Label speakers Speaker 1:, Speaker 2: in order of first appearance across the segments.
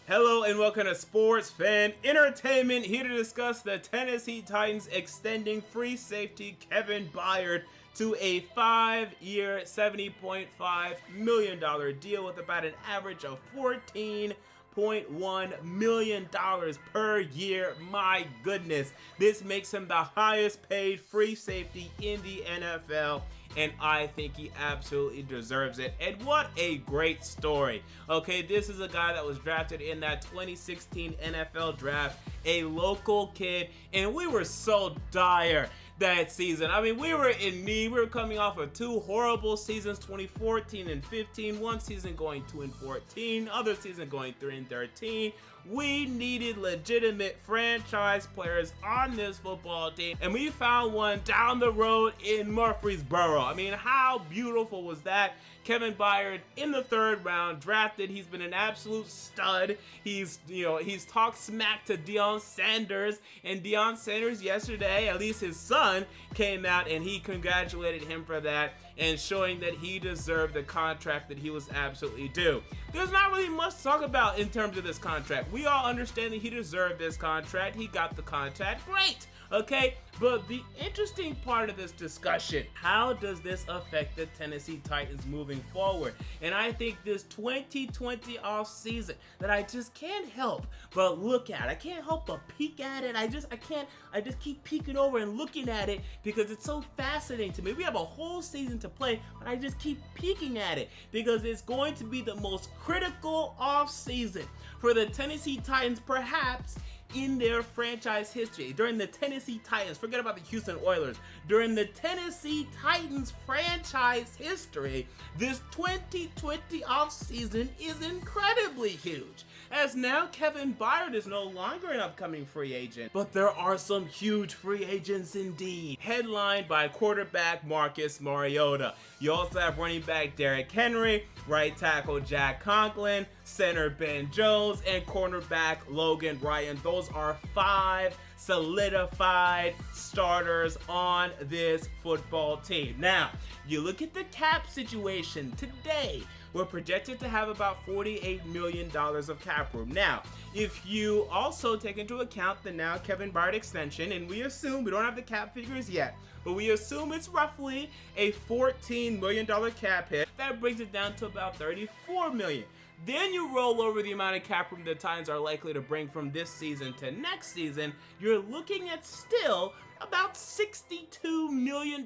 Speaker 1: Hello and welcome to Sports Fan Entertainment, here to discuss the Tennessee Titans extending free safety Kevin Byard to a 5-year, $70.5 million deal with about an average of $14.1 million per year. My goodness, this makes him the highest paid free safety in the NFL, and I think he absolutely deserves it. And what a great story. Okay, this is a guy that was drafted in that 2016 NFL draft, a local kid, and we were so dire that season. I mean, we were in need. We were coming off of two horrible seasons, 2014 and 15. One season going 2-14, other season going 3-13. We needed legitimate franchise players on this football team, and we found one down the road in Murfreesboro. I mean, how beautiful was that? Kevin Byard in the 3rd round, drafted. He's been an absolute stud. He's talked smack to Deion Sanders, and Deion Sanders yesterday, at least his son, came out and he congratulated him for that and showing that he deserved the contract that he was absolutely due. There's not really much to talk about in terms of this contract. We all understand that he deserved this contract. He got the contract. Great. Okay, but the interesting part of this discussion, how does this affect the Tennessee Titans moving forward? And I think this 2020 offseason that I just can't help but look at. I can't help but peek at it. I just keep peeking over and looking at it because it's so fascinating to me. We have a whole season to play, but I just keep peeking at it because it's going to be the most critical offseason for the Tennessee Titans, perhaps in their franchise history. During the Tennessee Titans, forget about the Houston Oilers, during the Tennessee Titans franchise history, this 2020 offseason is incredibly huge, as now Kevin Byard is no longer an upcoming free agent, but there are some huge free agents indeed, headlined by quarterback Marcus Mariota. You also have running back Derrick Henry, right tackle Jack Conklin, center Ben Jones, and cornerback Logan Ryan. Those are 5 solidified starters on this football team. Now, you look at the cap situation today, we're projected to have about $48 million of cap room. Now, if you also take into account the now Kevin Byard extension, and we assume, we don't have the cap figures yet, but we assume it's roughly a $14 million cap hit, that brings it down to about $34 million. Then you roll over the amount of cap room the Titans are likely to bring from this season to next season, you're looking at still about $62 million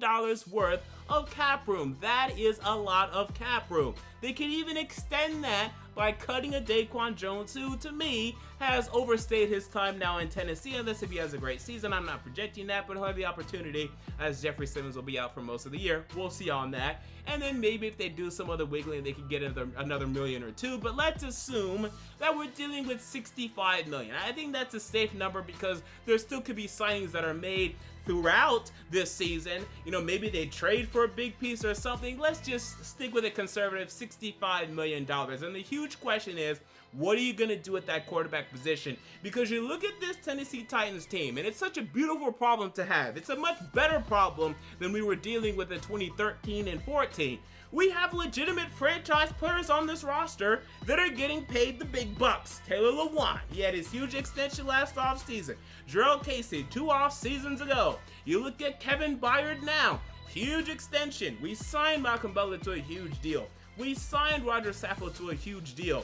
Speaker 1: worth of cap room. That is a lot of cap room. They could even extend that by cutting a Daquan Jones, who to me has overstayed his time now in Tennessee, unless if he has a great season. I'm not projecting that, but he'll have the opportunity, as Jeffrey Simmons will be out for most of the year. We'll see on that. And then maybe if they do some other wiggling, they could get another million or two. But let's assume that we're dealing with $65 million. I think that's a safe number because there still could be signings that are made throughout this season. You know, maybe they trade for a big piece or something. Let's just stick with a conservative $65 million. And the huge question is, what are you going to do at that quarterback position? Because you look at this Tennessee Titans team, and it's such a beautiful problem to have. It's a much better problem than we were dealing with in 2013 and 14. We have legitimate franchise players on this roster that are getting paid the big bucks. Taylor Lewan, he had his huge extension last offseason. Jarrell Casey, 2 off seasons ago. You look at Kevin Byard now, huge extension. We signed Malcolm Butler to a huge deal. We signed Roger Saffold to a huge deal.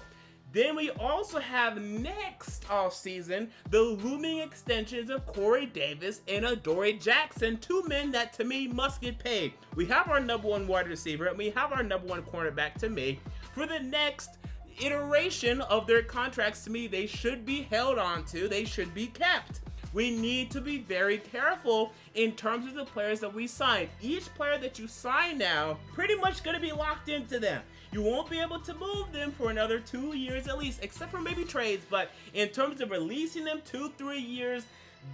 Speaker 1: Then we also have next offseason the looming extensions of Corey Davis and Adoree Jackson, 2 men that to me must get paid. We have our number 1 wide receiver and we have our number 1 cornerback to me. For the next iteration of their contracts, to me, they should be held on to, they should be kept. We need to be very careful in terms of the players that we sign. Each player that you sign now, pretty much going to be locked into them. You won't be able to move them for another 2 years at least, except for maybe trades. But in terms of releasing them 2-3 years,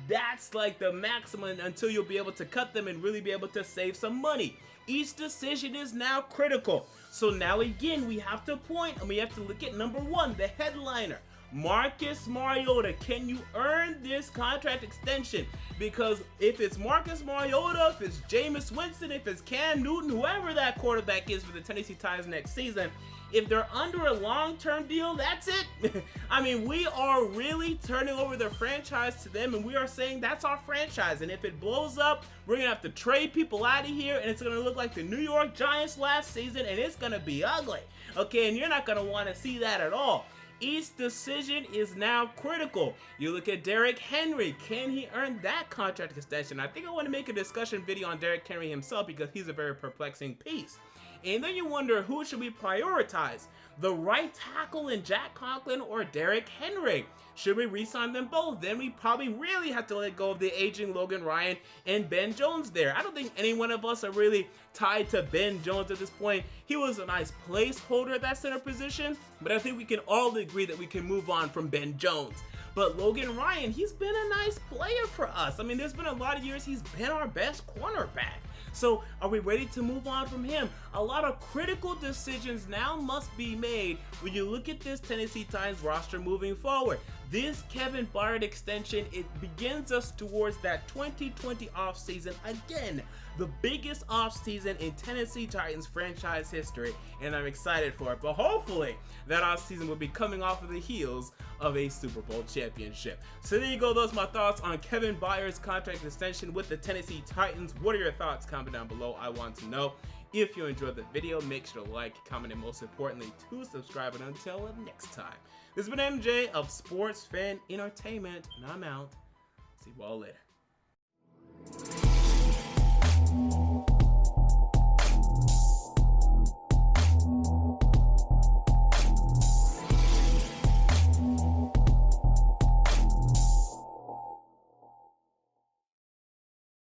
Speaker 1: that's like the maximum until you'll be able to cut them and really be able to save some money. Each decision is now critical. So now again, we have to point and we have to look at number 1, the headliner. Marcus Mariota, can you earn this contract extension? Because if it's Marcus Mariota, if it's Jameis Winston, if it's Cam Newton, whoever that quarterback is for the Tennessee Titans next season, if they're under a long-term deal, that's it. I mean, we are really turning over the franchise to them, and we are saying that's our franchise. And if it blows up, we're going to have to trade people out of here, and it's going to look like the New York Giants last season, and it's going to be ugly. Okay, and you're not going to want to see that at all. Each decision is now critical. You look at Derrick Henry. Can he earn that contract extension? I think I want to make a discussion video on Derrick Henry himself because he's a very perplexing piece. And then you wonder, who should we prioritize? The right tackle in Jack Conklin or Derrick Henry? Should we re-sign them both? Then we probably really have to let go of the aging Logan Ryan and Ben Jones there. I don't think any one of us are really tied to Ben Jones at this point. He was a nice placeholder at that center position, but I think we can all agree that we can move on from Ben Jones. But Logan Ryan, he's been a nice player for us. I mean, there's been a lot of years he's been our best cornerback. So are we ready to move on from him? A lot of critical decisions now must be made when you look at this Tennessee Titans roster moving forward. This Kevin Byard extension, it begins us towards that 2020 offseason again. The biggest offseason in Tennessee Titans franchise history, and I'm excited for it. But hopefully that offseason will be coming off of the heels of a Super Bowl championship. So there you go. Those are my thoughts on Kevin Byard's contract extension with the Tennessee Titans. What are your thoughts? Comment down below. I want to know. If you enjoyed the video, make sure to like, comment, and most importantly, to subscribe. And until next time, this has been MJ of Sports Fan Entertainment, and I'm out. See you all later.